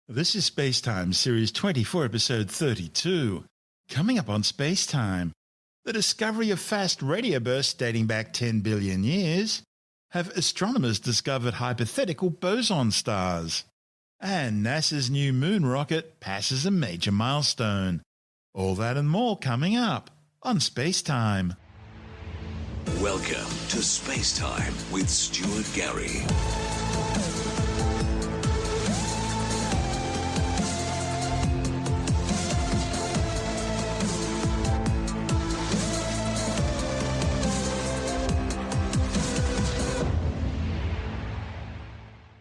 This is SpaceTime Series 24, Episode 32. Coming up on SpaceTime, the discovery of fast radio bursts dating back 10 billion years. Have astronomers discovered hypothetical boson stars? And NASA's new moon rocket passes a major milestone. All that and more coming up on SpaceTime. Welcome to SpaceTime with Stuart Gary.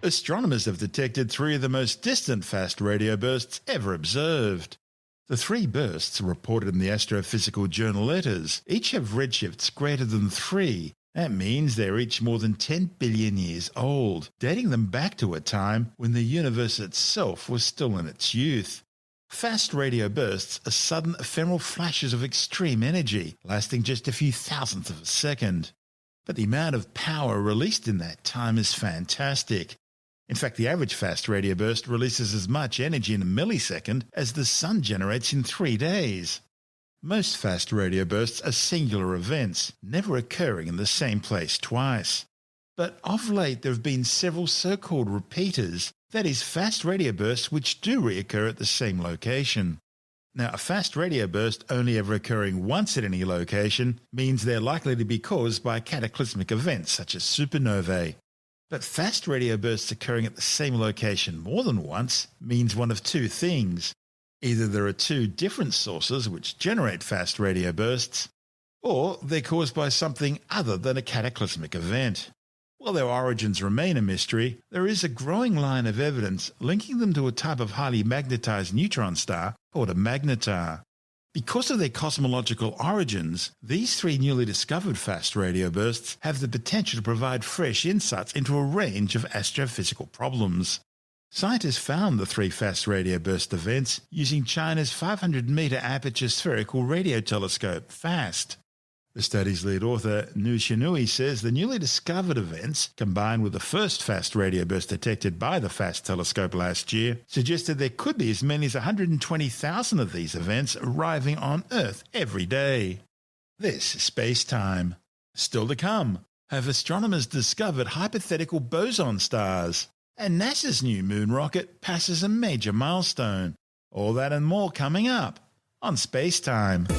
Astronomers have detected three of the most distant fast radio bursts ever observed. The three bursts are reported in the astrophysical journal Letters. Each have redshifts greater than 3. That means they're each more than 10 billion years old, dating them back to a time when the universe itself was still in its youth. Fast radio bursts are sudden ephemeral flashes of extreme energy, lasting just a few thousandths of a second. But the amount of power released in that time is fantastic. In fact, the average fast radio burst releases as much energy in a millisecond as the sun generates in 3 days. Most fast radio bursts are singular events, never occurring in the same place twice. But of late there have been several so-called repeaters, that is, fast radio bursts which do reoccur at the same location. Now, a fast radio burst only ever occurring once at any location means they're likely to be caused by cataclysmic events such as supernovae. But fast radio bursts occurring at the same location more than once means one of two things. Either there are two different sources which generate fast radio bursts, or they're caused by something other than a cataclysmic event. While their origins remain a mystery, there is a growing line of evidence linking them to a type of highly magnetized neutron star called a magnetar. Because of their cosmological origins, these three newly discovered fast radio bursts have the potential to provide fresh insights into a range of astrophysical problems. Scientists found the three fast radio burst events using China's 500-meter aperture spherical radio telescope, FAST. The study's lead author, Nu Shinui, says the newly discovered events, combined with the first fast radio burst detected by the FAST telescope last year, suggested there could be as many as 120,000 of these events arriving on Earth every day. This is SpaceTime. Still to come, have astronomers discovered hypothetical boson stars? And NASA's new moon rocket passes a major milestone. All that and more coming up on SpaceTime.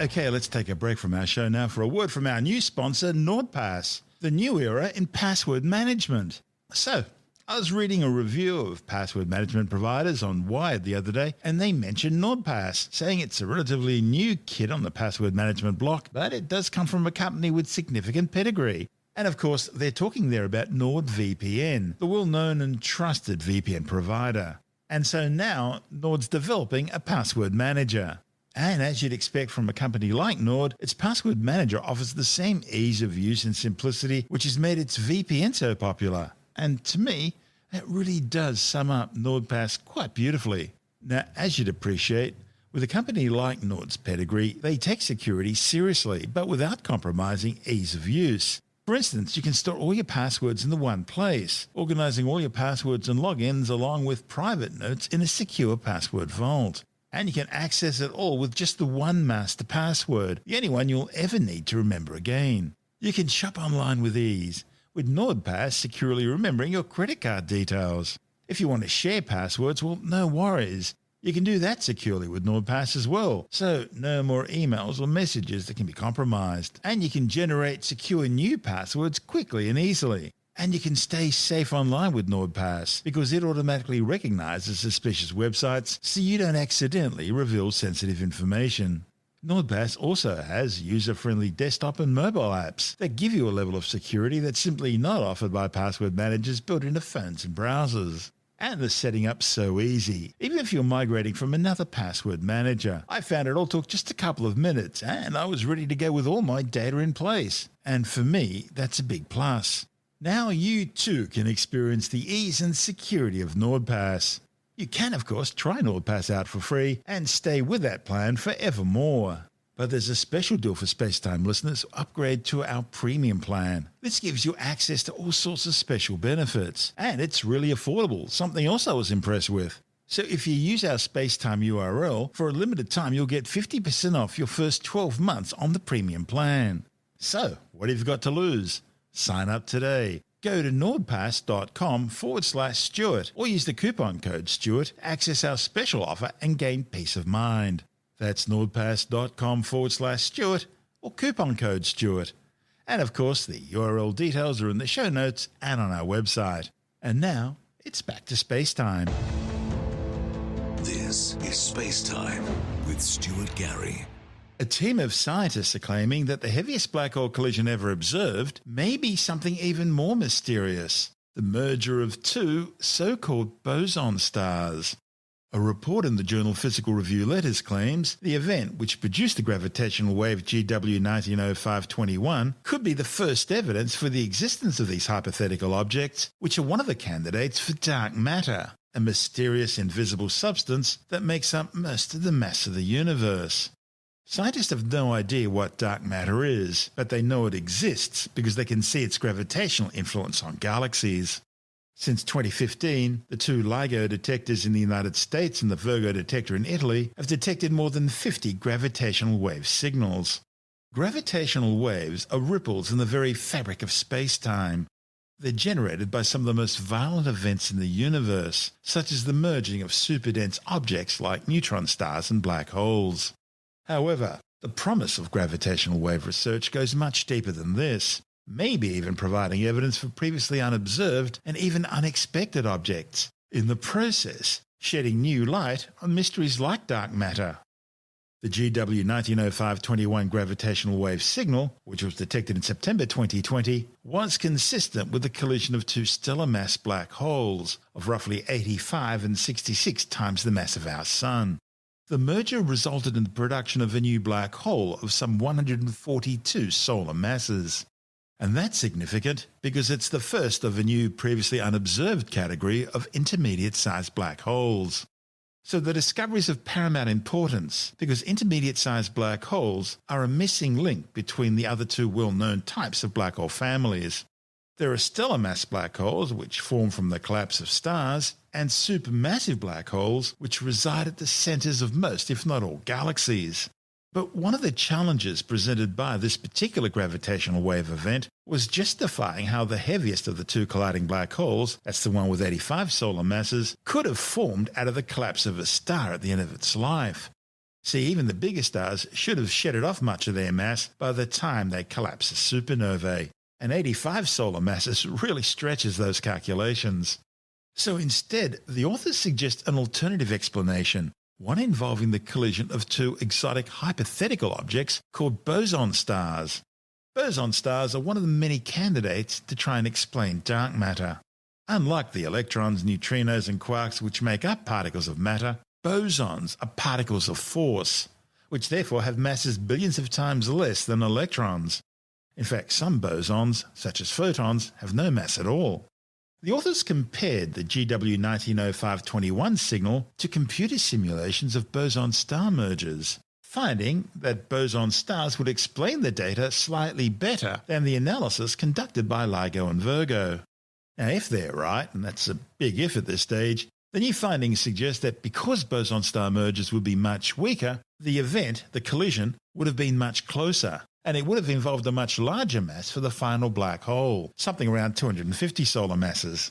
Okay, let's take a break from our show now for a word from our new sponsor, NordPass, the new era in password management. So, I was reading a review of password management providers on Wired the other day, and they mentioned NordPass, saying it's a relatively new kid on the password management block, but it does come from a company with significant pedigree. And of course, they're talking there about NordVPN, the well-known and trusted VPN provider. And so now, Nord's developing a password manager. And as you'd expect from a company like Nord, its password manager offers the same ease of use and simplicity which has made its VPN so popular. And to me, that really does sum up NordPass quite beautifully. Now, as you'd appreciate, with a company like Nord's pedigree, they take security seriously, but without compromising ease of use. For instance, you can store all your passwords in the one place, organizing all your passwords and logins along with private notes in a secure password vault. And you can access it all with just the one master password, the only one you'll ever need to remember again. You can shop online with ease, with NordPass securely remembering your credit card details. If you want to share passwords, well, no worries. You can do that securely with NordPass as well, so no more emails or messages that can be compromised. And you can generate secure new passwords quickly and easily. And you can stay safe online with NordPass because it automatically recognizes suspicious websites so you don't accidentally reveal sensitive information. NordPass also has user-friendly desktop and mobile apps that give you a level of security that's simply not offered by password managers built into phones and browsers. And the setting up's so easy, even if you're migrating from another password manager. I found it all took just a couple of minutes and I was ready to go with all my data in place. And for me, that's a big plus. Now you too can experience the ease and security of NordPass. You can, of course, try NordPass out for free and stay with that plan forevermore. But there's a special deal for SpaceTime listeners. Upgrade to our premium plan. This gives you access to all sorts of special benefits. And it's really affordable, something else I was impressed with. So if you use our SpaceTime URL, for a limited time you'll get 50% off your first 12 months on the premium plan. So, what have you got to lose? Sign up today. Go to nordpass.com/Stuart or use the coupon code Stuart to access our special offer and gain peace of mind. That's nordpass.com/Stuart or coupon code Stuart. And of course, the URL details are in the show notes and on our website. And now, it's back to SpaceTime. This is SpaceTime with Stuart Gary. A team of scientists are claiming that the heaviest black hole collision ever observed may be something even more mysterious: the merger of two so-called boson stars. A report in the journal Physical Review Letters claims the event, which produced the gravitational wave GW 190521, could be the first evidence for the existence of these hypothetical objects, which are one of the candidates for dark matter, a mysterious invisible substance that makes up most of the mass of the universe. Scientists have no idea what dark matter is, but they know it exists because they can see its gravitational influence on galaxies. Since 2015, the two LIGO detectors in the United States and the Virgo detector in Italy have detected more than 50 gravitational wave signals. Gravitational waves are ripples in the very fabric of space-time. They're generated by some of the most violent events in the universe, such as the merging of superdense objects like neutron stars and black holes. However, the promise of gravitational wave research goes much deeper than this, maybe even providing evidence for previously unobserved and even unexpected objects, in the process shedding new light on mysteries like dark matter. The GW 190521 gravitational wave signal, which was detected in September 2020, was consistent with the collision of two stellar mass black holes of roughly 85 and 66 times the mass of our Sun. The merger resulted in the production of a new black hole of some 142 solar masses. And that's significant because it's the first of a new previously unobserved category of intermediate-sized black holes. So the discovery is of paramount importance because intermediate-sized black holes are a missing link between the other two well-known types of black hole families. There are stellar mass black holes, which form from the collapse of stars, and supermassive black holes, which reside at the centers of most, if not all, galaxies. But one of the challenges presented by this particular gravitational wave event was justifying how the heaviest of the two colliding black holes, that's the one with 85 solar masses, could have formed out of the collapse of a star at the end of its life. See, even the bigger stars should have shedded off much of their mass by the time they collapse as supernovae. And 85 solar masses really stretches those calculations. So instead, the authors suggest an alternative explanation, one involving the collision of two exotic hypothetical objects called boson stars. Boson stars are one of the many candidates to try and explain dark matter. Unlike the electrons, neutrinos and quarks which make up particles of matter, bosons are particles of force, which therefore have masses billions of times less than electrons. In fact, some bosons, such as photons, have no mass at all. The authors compared the GW 190521 signal to computer simulations of boson star mergers, finding that boson stars would explain the data slightly better than the analysis conducted by LIGO and Virgo. Now, if they're right, and that's a big if at this stage, the new findings suggest that because boson star mergers would be much weaker, the event, the collision, would have been much closer, and it would have involved a much larger mass for the final black hole, something around 250 solar masses.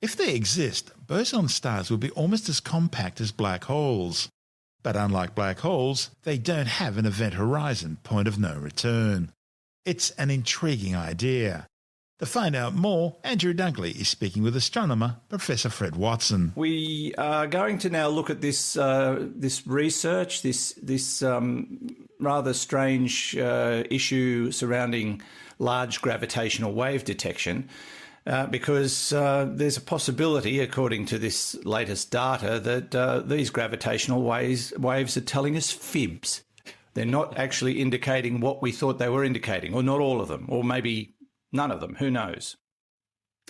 If they exist, boson stars would be almost as compact as black holes. But unlike black holes, they don't have an event horizon, point of no return. It's an intriguing idea. To find out more, Andrew Dunkley is speaking with astronomer Professor Fred Watson. We are going to now look at this research, this rather strange issue surrounding large gravitational wave detection, because there's a possibility, according to this latest data, that these gravitational waves are telling us fibs. They're not actually indicating what we thought they were indicating, or not all of them, or maybe none of them. Who knows?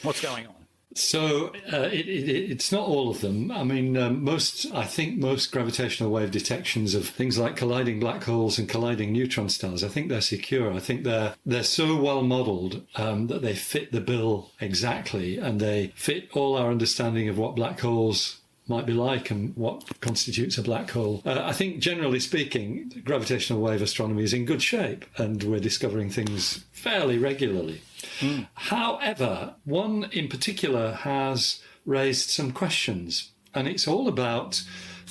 What's going on? So it's not all of them. I mean, I think most gravitational wave detections of things like colliding black holes and colliding neutron stars, I think they're secure. I think they're so well modelled that they fit the bill exactly, and they fit all our understanding of what black holes might be like and what constitutes a black hole. I think, generally speaking, gravitational wave astronomy is in good shape, and we're discovering things fairly regularly. However, one in particular has raised some questions, and it's all about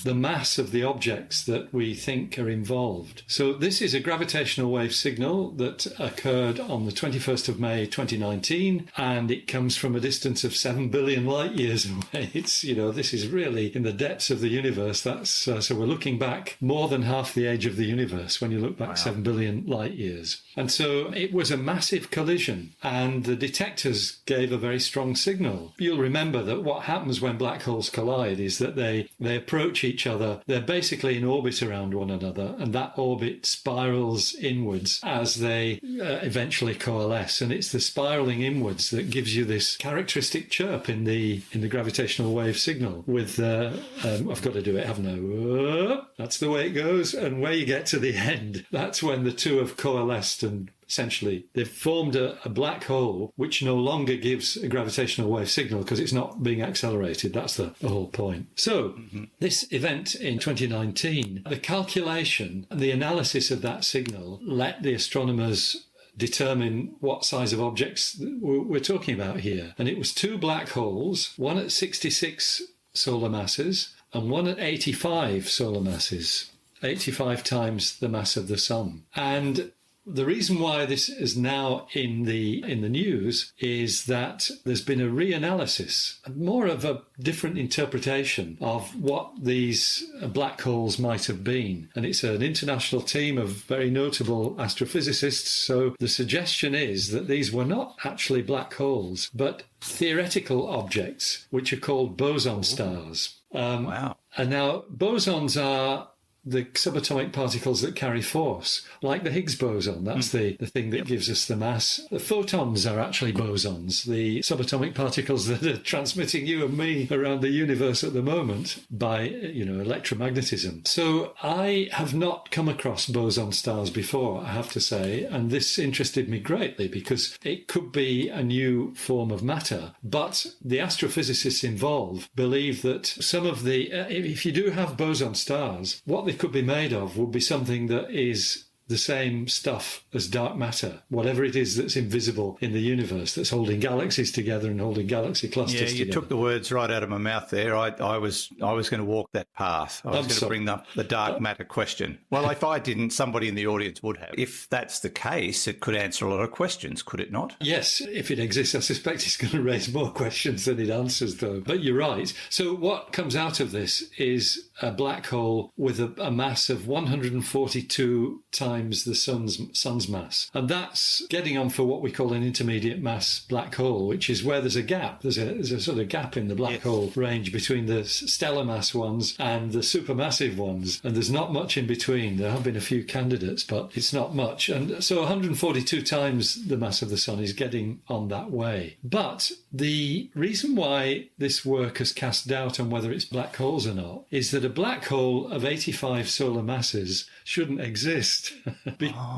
the mass of the objects that we think are involved. So this is a gravitational wave signal that occurred on the 21st of May 2019, and it comes from a distance of 7 billion light years away. It's, this is really in the depths of the universe. That's so we're looking back more than half the age of the universe when you look back 7 billion light years. And so it was a massive collision, and the detectors gave a very strong signal. You'll remember that what happens when black holes collide is that they approach each other. They're basically in orbit around one another, and that orbit spirals inwards as they eventually coalesce. And it's the spiraling inwards that gives you this characteristic chirp in the gravitational wave signal. With I've got to do it, haven't I? That's the way it goes. And where you get to the end, that's when the two have coalesced, and essentially they've formed a black hole which no longer gives a gravitational wave signal because it's not being accelerated. That's the whole point. So this event in 2019, the calculation and the analysis of that signal let the astronomers determine what size of objects we're talking about here. And it was two black holes, one at 66 solar masses and one at 85 solar masses, 85 times the mass of the Sun. And the reason why this is now in the news is that there's been a reanalysis, more of a different interpretation of what these black holes might have been. And it's an international team of very notable astrophysicists. So the suggestion is that these were not actually black holes, but theoretical objects, which are called boson stars. Wow. And now bosons are the subatomic particles that carry force, like the Higgs boson. That's the thing that gives us the mass. The photons are actually bosons, the subatomic particles that are transmitting you and me around the universe at the moment by, electromagnetism. So I have not come across boson stars before, I have to say, and this interested me greatly because it could be a new form of matter. But the astrophysicists involved believe that some of the, if you do have boson stars, what they could be made of would be something that is the same stuff as dark matter, whatever it is that's invisible in the universe, that's holding galaxies together and holding galaxy clusters together. Yeah, you took the words right out of my mouth there. I was going to walk that path. I was going to bring up the dark matter question. Well, if I didn't, somebody in the audience would have. If that's the case, it could answer a lot of questions, could it not? Yes, if it exists, I suspect it's going to raise more questions than it answers, though. But you're right. So what comes out of this is a black hole with a mass of 142 times the sun's mass. And that's getting on for what we call an intermediate mass black hole, which is where there's a gap. There's a sort of gap in the black hole range between the stellar mass ones and the supermassive ones. And there's not much in between. There have been a few candidates, but it's not much. And so 142 times the mass of the sun is getting on that way. But the reason why this work has cast doubt on whether it's black holes or not is that a black hole of 85 solar masses shouldn't exist.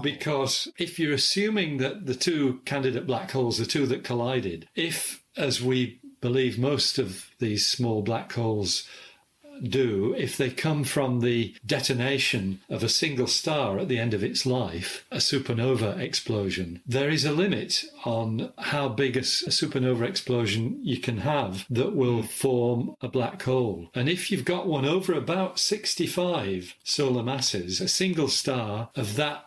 Because if you're assuming that the two candidate black holes, the two that collided, if, as we believe most of these small black holes do, if they come from the detonation of a single star at the end of its life, a supernova explosion, there is a limit on how big a supernova explosion you can have that will form a black hole. And if you've got one over about 65 solar masses, a single star of that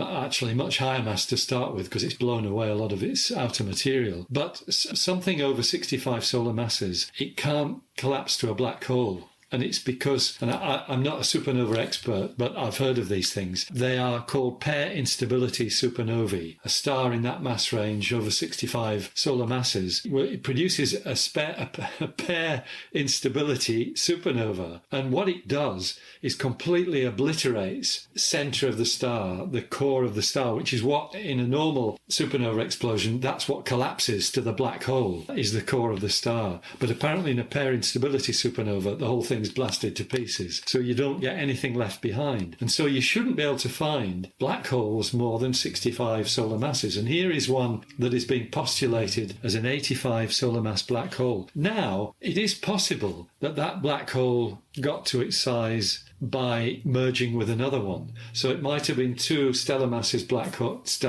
actually much higher mass to start with because it's blown away a lot of its outer material, but something over 65 solar masses, it can't collapse to a black hole. And it's because, and I'm not a supernova expert, but I've heard of these things. They are called pair instability supernovae. A star in that mass range over 65 solar masses, it produces a pair instability supernova. And what it does is completely obliterates center of the star, the core of the star, which is what in a normal supernova explosion, that's what collapses to the black hole, is the core of the star. But apparently in a pair instability supernova, the whole thing's blasted to pieces. So you don't get anything left behind. And so you shouldn't be able to find black holes more than 65 solar masses. And here is one that is being postulated as an 85 solar mass black hole. Now, it is possible that that black hole got to its size by merging with another one. So it might have been two stellar mass black holes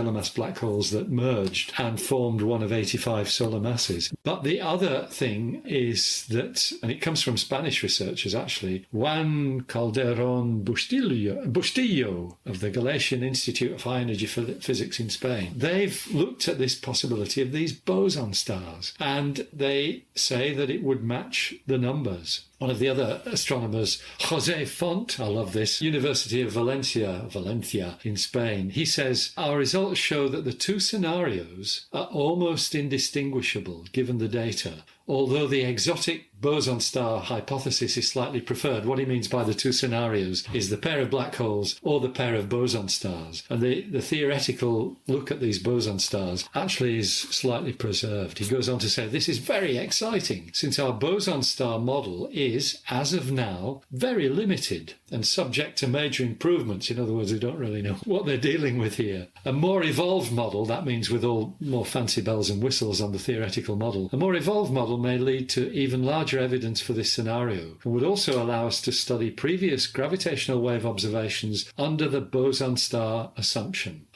that merged and formed one of 85 solar masses. But the other thing is that, and it comes from Spanish researchers actually, Juan Calderón Bustillo of the Galician Institute of High Energy Physics in Spain. They've looked at this possibility of these boson stars, and they say that it would match the numbers. One of the other astronomers, José Font, I love this, University of Valencia in Spain, he says, our results show that the two scenarios are almost indistinguishable given the data, although the exotic boson star hypothesis is slightly preferred. What he means by the two scenarios is the pair of black holes or the pair of boson stars. And the theoretical look at these boson stars actually is slightly preserved. He goes on to say, this is very exciting since our boson star model is, as of now, very limited and subject to major improvements. In other words, we don't really know what they're dealing with here. A more evolved model, that means with all more fancy bells and whistles on the theoretical model, a more evolved model may lead to even larger evidence for this scenario and would also allow us to study previous gravitational wave observations under the boson star assumption.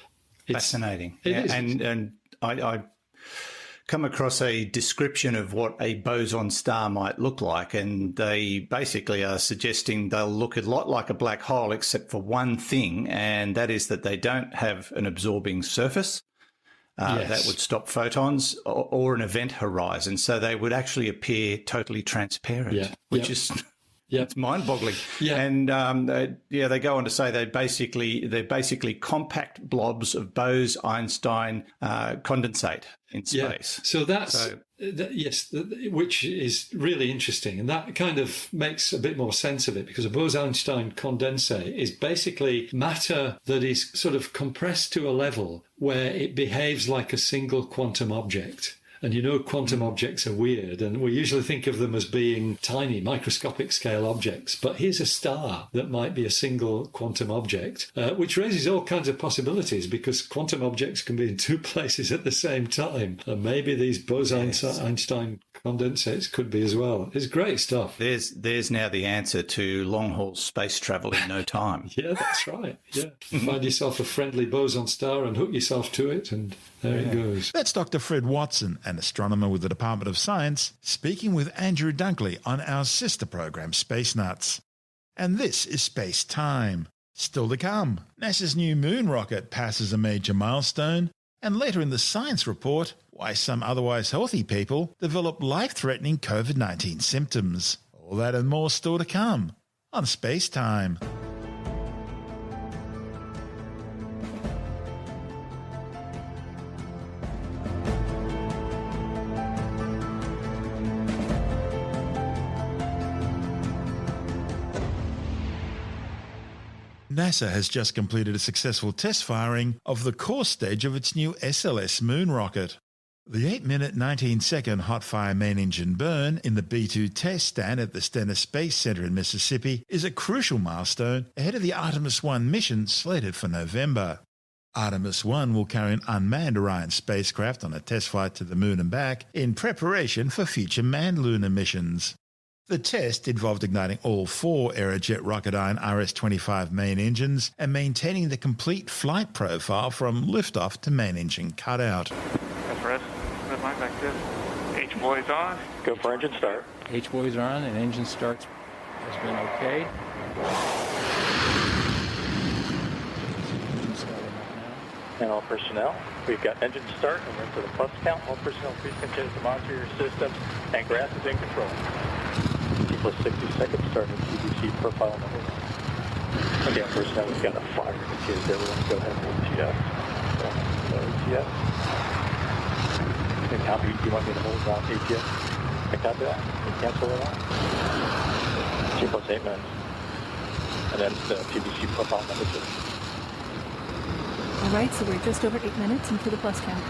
Fascinating. It is. And I come across a description of what a boson star might look like, and they basically are suggesting they'll look a lot like a black hole except for one thing, and that is that they don't have an absorbing surface. Yes. That would stop photons or an event horizon. So they would actually appear totally transparent, which is it's mind-boggling. Yeah. And they go on to say they're basically compact blobs of Bose-Einstein condensate in space. So which is really interesting. And that kind of makes a bit more sense of it, because a Bose-Einstein condensate is basically matter that is sort of compressed to a level where it behaves like a single quantum object. And you know, quantum objects are weird, and we usually think of them as being tiny, microscopic scale objects. But here's a star that might be a single quantum object, which raises all kinds of possibilities, because quantum objects can be in two places at the same time. And maybe these Bose-Einstein condensates could be as well. It's great stuff. There's now the answer to long-haul space travel in no time. Yeah, that's right. Yeah. Find yourself a friendly boson star and hook yourself to it, and there it goes. That's Dr. Fred Watson, an astronomer with the Department of Science, speaking with Andrew Dunkley on our sister program, Space Nuts. And this is SpaceTime. Still to come, NASA's new moon rocket passes a major milestone, and later in the science report, why some otherwise healthy people develop life-threatening COVID-19 symptoms. All that and more still to come on SpaceTime. NASA has just completed a successful test firing of the core stage of its new SLS Moon rocket. The 8-minute 19-second hot fire main engine burn in the B-2 test stand at the Stennis Space Center in Mississippi is a crucial milestone ahead of the Artemis I mission slated for November. Artemis I will carry an unmanned Orion spacecraft on a test flight to the moon and back in preparation for future manned lunar missions. The test involved igniting all 4 Aerojet Rocketdyne RS-25 main engines and maintaining the complete flight profile from liftoff to main engine cutout. That's right. Red line back there. H-boys on. Go for engine start. H-boys are on and engine starts has been okay. And all personnel, we've got engine start and we're for the plus count. All personnel, please continue to monitor your systems, and Grass is in control. Keep plus 60 seconds starting TBC profile number 1. Again, first now we've got a fire indicated. Everyone go ahead and ATS. So, ATS. And copy, do you want me to hold down ATS? I copy that. You cancel it out. 2 plus 8 minutes. And then the TBC profile number 2. All right, so we're just over 8 minutes into the plus count.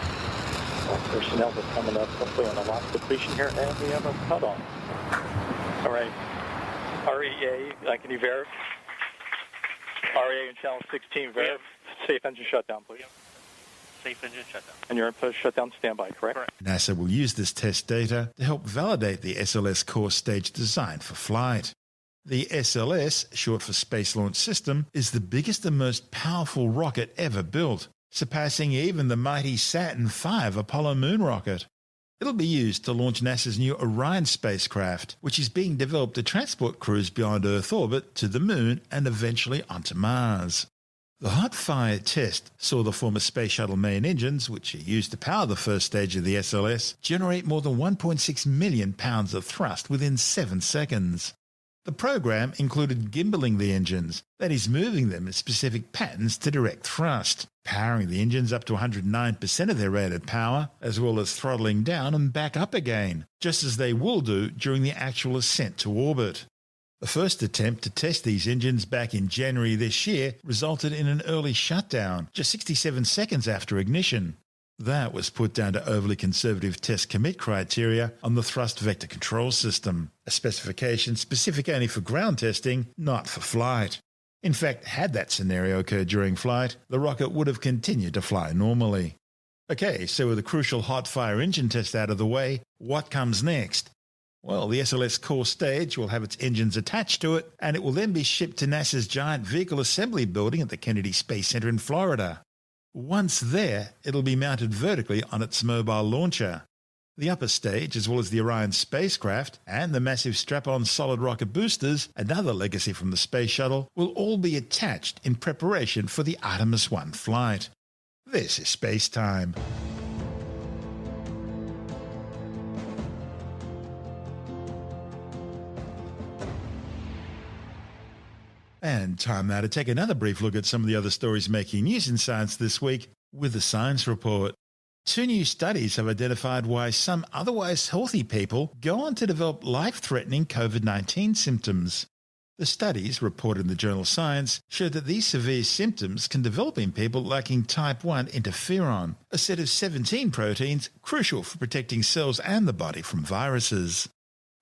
Well, personnel are coming up hopefully on a lock depletion here, and we have a cutoff. All right. REA, can you verify? REA and channel 16, verify. Safe engine shutdown, please. Safe engine shutdown. And you're in post shutdown standby, correct? Correct. NASA will use this test data to help validate the SLS core stage design for flight. The SLS, short for Space Launch System, is the biggest and most powerful rocket ever built, surpassing even the mighty Saturn V Apollo moon rocket. It'll be used to launch NASA's new Orion spacecraft, which is being developed to transport crews beyond Earth orbit to the Moon and eventually onto Mars. The Hot Fire test saw the former Space Shuttle main engines, which are used to power the first stage of the SLS, generate more than 1.6 million pounds of thrust within 7 seconds. The program included gimbaling the engines, that is, moving them in specific patterns to direct thrust, powering the engines up to 109% of their rated power, as well as throttling down and back up again, just as they will do during the actual ascent to orbit. The first attempt to test these engines back in January this year resulted in an early shutdown, just 67 seconds after ignition. That was put down to overly conservative test commit criteria on the thrust vector control system, a specification specific only for ground testing, not for flight. In fact, had that scenario occurred during flight, the rocket would have continued to fly normally. Okay, so with the crucial hot fire engine test out of the way, what comes next? Well, the SLS core stage will have its engines attached to it, and it will then be shipped to NASA's giant vehicle assembly building at the Kennedy Space Center in Florida. Once there, it'll be mounted vertically on its mobile launcher. The upper stage, as well as the Orion spacecraft and the massive strap-on solid rocket boosters, another legacy from the Space Shuttle, will all be attached in preparation for the Artemis I flight. This is SpaceTime. And time now to take another brief look at some of the other stories making news in science this week with the Science Report. 2 new studies have identified why some otherwise healthy people go on to develop life-threatening COVID-19 symptoms. The studies, reported in the journal Science, show that these severe symptoms can develop in people lacking type 1 interferon, a set of 17 proteins crucial for protecting cells and the body from viruses.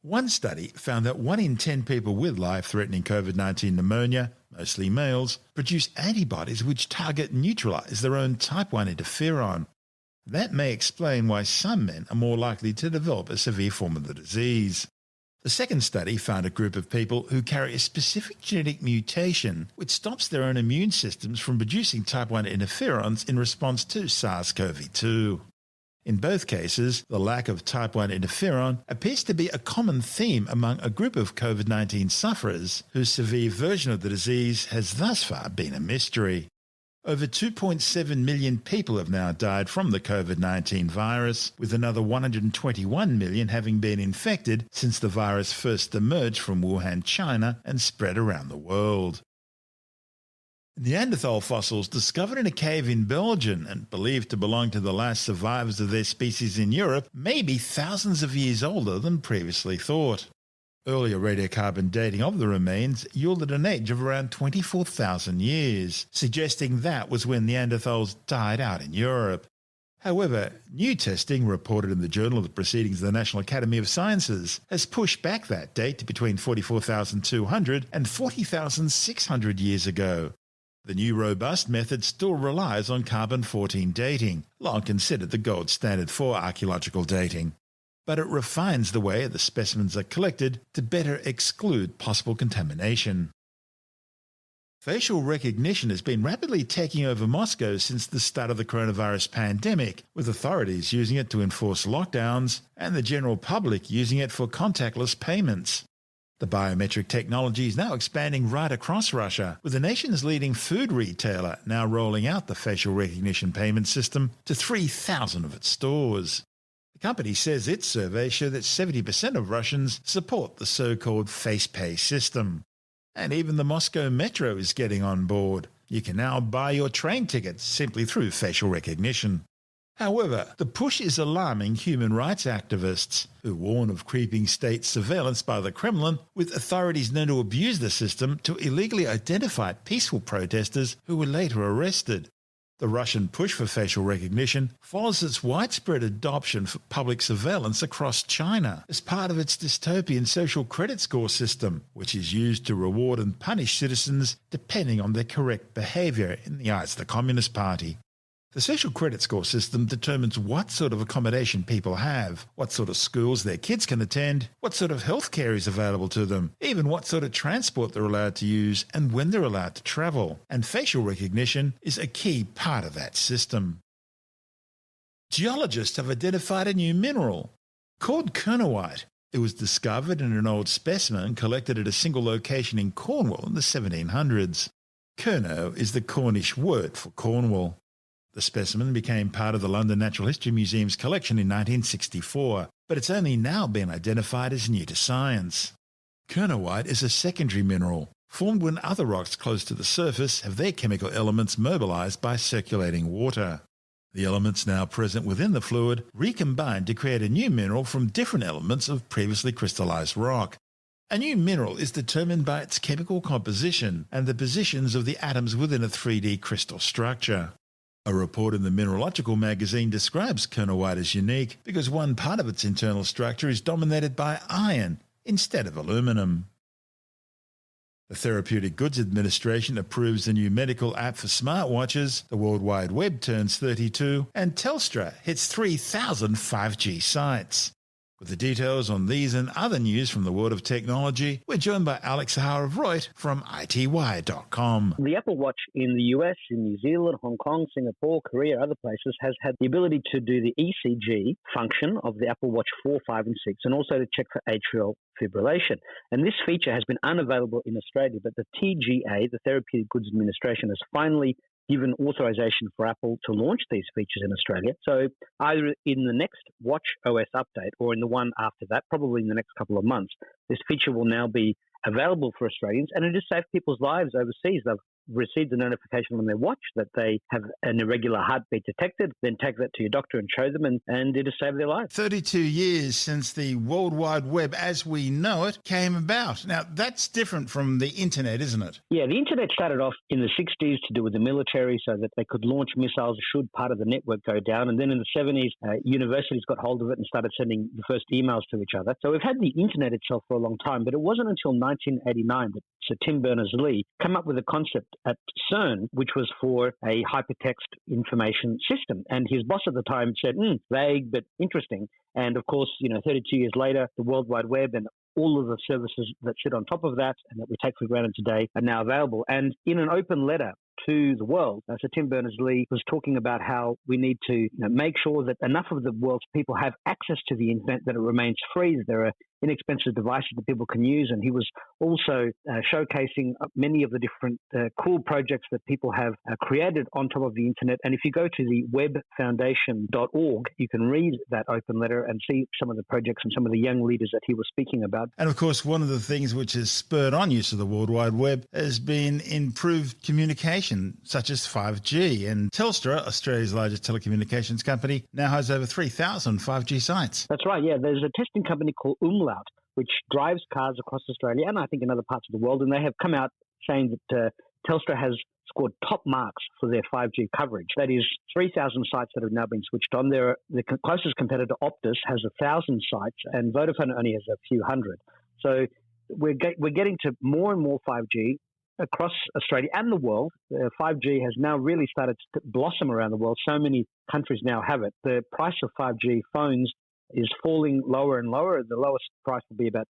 One study found that 1 in 10 people with life-threatening COVID-19 pneumonia, mostly males, produce antibodies which target and neutralize their own type 1 interferon. That may explain why some men are more likely to develop a severe form of the disease. The second study found a group of people who carry a specific genetic mutation which stops their own immune systems from producing type 1 interferons in response to SARS-CoV-2. In both cases, the lack of type 1 interferon appears to be a common theme among a group of COVID-19 sufferers whose severe version of the disease has thus far been a mystery. Over 2.7 million people have now died from the COVID-19 virus, with another 121 million having been infected since the virus first emerged from Wuhan, China, and spread around the world. Neanderthal fossils discovered in a cave in Belgium and believed to belong to the last survivors of their species in Europe may be thousands of years older than previously thought. Earlier radiocarbon dating of the remains yielded an age of around 24,000 years, suggesting that was when Neanderthals died out in Europe. However, new testing reported in the Journal of the Proceedings of the National Academy of Sciences has pushed back that date to between 44,200 and 40,600 years ago. The new robust method still relies on carbon-14 dating, long considered the gold standard for archaeological dating. But it refines the way the specimens are collected to better exclude possible contamination. Facial recognition has been rapidly taking over Moscow since the start of the coronavirus pandemic, with authorities using it to enforce lockdowns and the general public using it for contactless payments. The biometric technology is now expanding right across Russia, with the nation's leading food retailer now rolling out the facial recognition payment system to 3,000 of its stores. The company says its survey showed that 70% of Russians support the so-called face pay system. And even the Moscow Metro is getting on board. You can now buy your train tickets simply through facial recognition. However, the push is alarming human rights activists, who warn of creeping state surveillance by the Kremlin, with authorities known to abuse the system to illegally identify peaceful protesters who were later arrested. The Russian push for facial recognition follows its widespread adoption for public surveillance across China as part of its dystopian social credit score system, which is used to reward and punish citizens depending on their correct behaviour in the eyes of the Communist Party. The social credit score system determines what sort of accommodation people have, what sort of schools their kids can attend, what sort of healthcare is available to them, even what sort of transport they're allowed to use and when they're allowed to travel. And facial recognition is a key part of that system. Geologists have identified a new mineral called kernowite. It was discovered in an old specimen collected at a single location in Cornwall in the 1700s. Kerno is the Cornish word for Cornwall. The specimen became part of the London Natural History Museum's collection in 1964, but it's only now been identified as new to science. Kernowite is a secondary mineral, formed when other rocks close to the surface have their chemical elements mobilised by circulating water. The elements now present within the fluid recombine to create a new mineral from different elements of previously crystallised rock. A new mineral is determined by its chemical composition and the positions of the atoms within a 3D crystal structure. A report in the Mineralogical magazine describes kernowite as unique because one part of its internal structure is dominated by iron instead of aluminum. The Therapeutic Goods Administration approves a new medical app for smartwatches, the World Wide Web turns 32, and Telstra hits 3,000 5G sites. With the details on these and other news from the world of technology, we're joined by Alex Sahar of Reut from ITWire.com. The Apple Watch in the US, in New Zealand, Hong Kong, Singapore, Korea, other places, has had the ability to do the ECG function of the Apple Watch 4, 5 and 6, and also to check for atrial fibrillation. And this feature has been unavailable in Australia, but the TGA, the Therapeutic Goods Administration, has finally given authorization for Apple to launch these features in Australia. So either in the next Watch OS update or in the one after that, probably in the next couple of months, this feature will now be available for Australians, and it has saved people's lives overseas. They've received a notification on their watch that they have an irregular heartbeat detected, then take that to your doctor and show them, and it has saved their lives. 32 years since the World Wide Web as we know it came about. Now, that's different from the internet, isn't it? Yeah, the internet started off in the 60s to do with the military so that they could launch missiles should part of the network go down. And then in the 70s, universities got hold of it and started sending the first emails to each other. So we've had the internet itself for a long time, but it wasn't until 1989 that Sir Tim Berners-Lee came up with a concept at CERN, which was for a hypertext information system. And his boss at the time said, vague but interesting. And of course, 32 years later, the World Wide Web and all of the services that sit on top of that and that we take for granted today are now available. And in an open letter to the world, Sir Tim Berners-Lee was talking about how we need to make sure that enough of the world's people have access to the internet, that it remains free, that there are inexpensive devices that people can use. And he was also showcasing many of the different cool projects that people have created on top of the internet. And if you go to the webfoundation.org, you can read that open letter and see some of the projects and some of the young leaders that he was speaking about. And of course, one of the things which has spurred on use of the World Wide Web has been improved communication, such as 5G. And Telstra, Australia's largest telecommunications company, now has over 3,000 5G sites. That's right, yeah. There's a testing company called Umlaut, which drives cars across Australia and I think in other parts of the world. And they have come out saying that Telstra has scored top marks for their 5G coverage. That is 3,000 sites that have now been switched on. The closest competitor, Optus, has 1,000 sites and Vodafone only has a few hundred. So we're getting to more and more 5G across Australia and the world. 5G has now really started to blossom around the world. So many countries now have it. The price of 5G phones is falling lower and lower. The lowest price will be about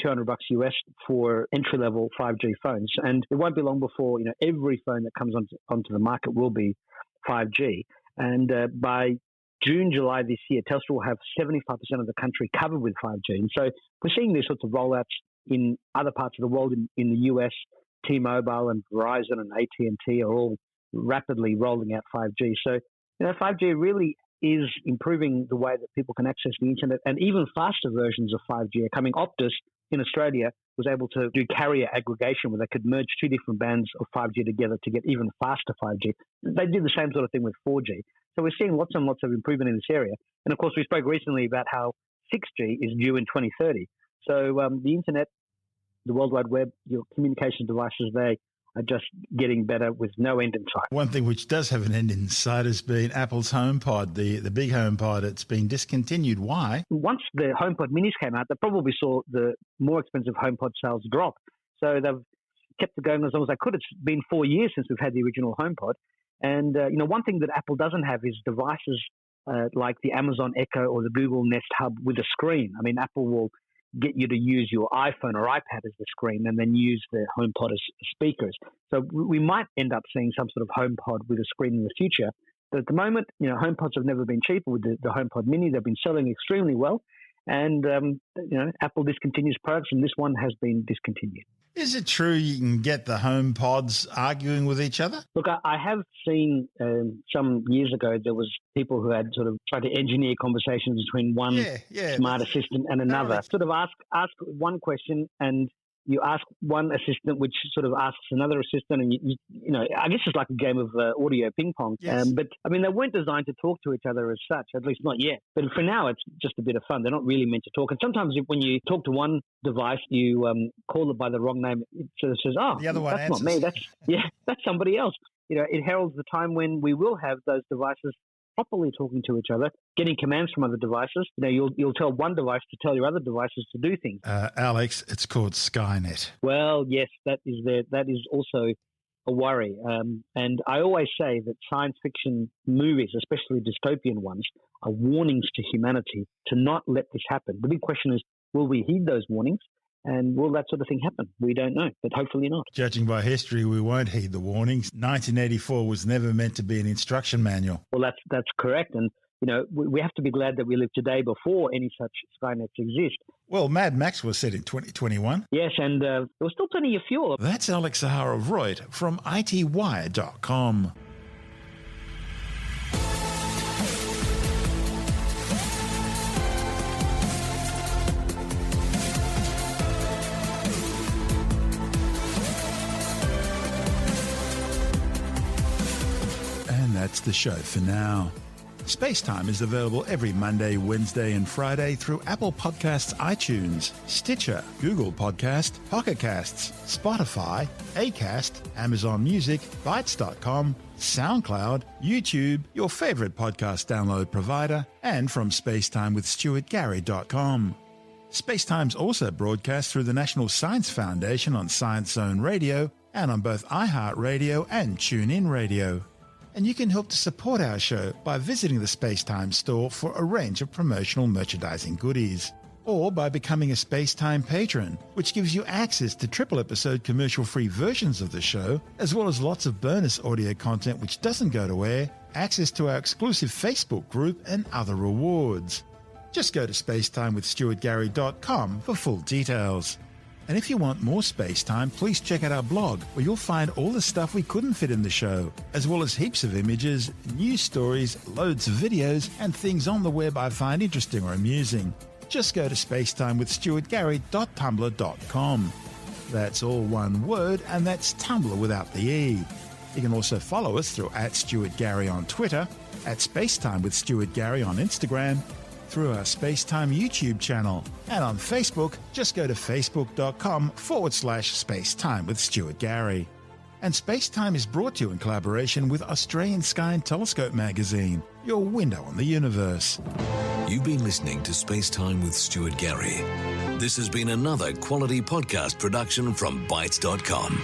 $200 US for entry-level 5G phones. And it won't be long before every phone that comes onto the market will be 5G. And by June, July this year, Telstra will have 75% of the country covered with 5G. And so we're seeing these sorts of rollouts in other parts of the world. In the US, T-Mobile and Verizon and AT&T are all rapidly rolling out 5G. So 5G really is improving the way that people can access the internet, and even faster versions of 5G are coming. Optus in Australia was able to do carrier aggregation where they could merge two different bands of 5G together to get even faster 5G. They did the same sort of thing with 4G. So we're seeing lots and lots of improvement in this area. And of course, we spoke recently about how 6G is due in 2030. So the internet, the World Wide Web, your communication devices, they are just getting better with no end in sight. One thing which does have an end in sight has been Apple's HomePod, the big HomePod. It's been discontinued. Why? Once the HomePod minis came out, they probably saw the more expensive HomePod sales drop. So they've kept it going as long as they could. It's been 4 years since we've had the original HomePod. And, one thing that Apple doesn't have is devices like the Amazon Echo or the Google Nest Hub with a screen. I mean, Apple will get you to use your iPhone or iPad as the screen and then use the HomePod as speakers. So we might end up seeing some sort of HomePod with a screen in the future. But at the moment, HomePods have never been cheaper. With the HomePod Mini, they've been selling extremely well. And, Apple discontinues products, and this one has been discontinued. Is it true you can get the HomePods arguing with each other? Look, I have seen some years ago there was people who had sort of tried to engineer conversations between one smart assistant and another. Sort of ask one question and you ask one assistant, which sort of asks another assistant, and I guess it's like a game of audio ping pong. Yes. But I mean, they weren't designed to talk to each other as such, at least not yet. But for now, it's just a bit of fun. They're not really meant to talk. And sometimes when you talk to one device, you call it by the wrong name. It sort of says, "Oh, the other one that's answers. not me. That's somebody else." It heralds the time when we will have those devices properly talking to each other, getting commands from other devices. You'll tell one device to tell your other devices to do things. Alex, it's called Skynet. Well, yes, that is also a worry. And I always say that science fiction movies, especially dystopian ones, are warnings to humanity to not let this happen. The big question is, will we heed those warnings? And will that sort of thing happen? We don't know, but hopefully not. Judging by history, we won't heed the warnings. 1984 was never meant to be an instruction manual. Well, that's correct. And, we have to be glad that we live today before any such Skynets exist. Well, Mad Max was set in 2021. Yes, and there was still plenty of fuel. That's Alex Zaharov-Reut from ITWire.com. That's the show for now. SpaceTime is available every Monday, Wednesday and Friday through Apple Podcasts, iTunes, Stitcher, Google Podcast, Pocket Casts, Spotify, Acast, Amazon Music, Bytes.com, SoundCloud, YouTube, your favourite podcast download provider, and from SpacetimeWithStuartGarry.com. SpaceTime's also broadcast through the National Science Foundation on Science Zone Radio and on both iHeartRadio and TuneIn Radio. And you can help to support our show by visiting the SpaceTime store for a range of promotional merchandising goodies, or by becoming a SpaceTime patron, which gives you access to triple-episode commercial-free versions of the show, as well as lots of bonus audio content which doesn't go to air, access to our exclusive Facebook group, and other rewards. Just go to SpaceTimeWithStuartGarry.com for full details. And if you want more space time, please check out our blog, where you'll find all the stuff we couldn't fit in the show, as well as heaps of images, news stories, loads of videos, and things on the web I find interesting or amusing. Just go to SpaceTimeWithStuartGarry.tumblr.com. That's all one word, and that's Tumblr without the E. You can also follow us through @StuartGarry on Twitter, @SpaceTimeWithStuartGarry on Instagram, through our SpaceTime YouTube channel, and on Facebook, just go to facebook.com/SpaceTime with Stuart Gary. And SpaceTime is brought to you in collaboration with Australian Sky and Telescope magazine, your window on the universe. You've been listening to SpaceTime with Stuart Gary. This has been another quality podcast production from Bytes.com.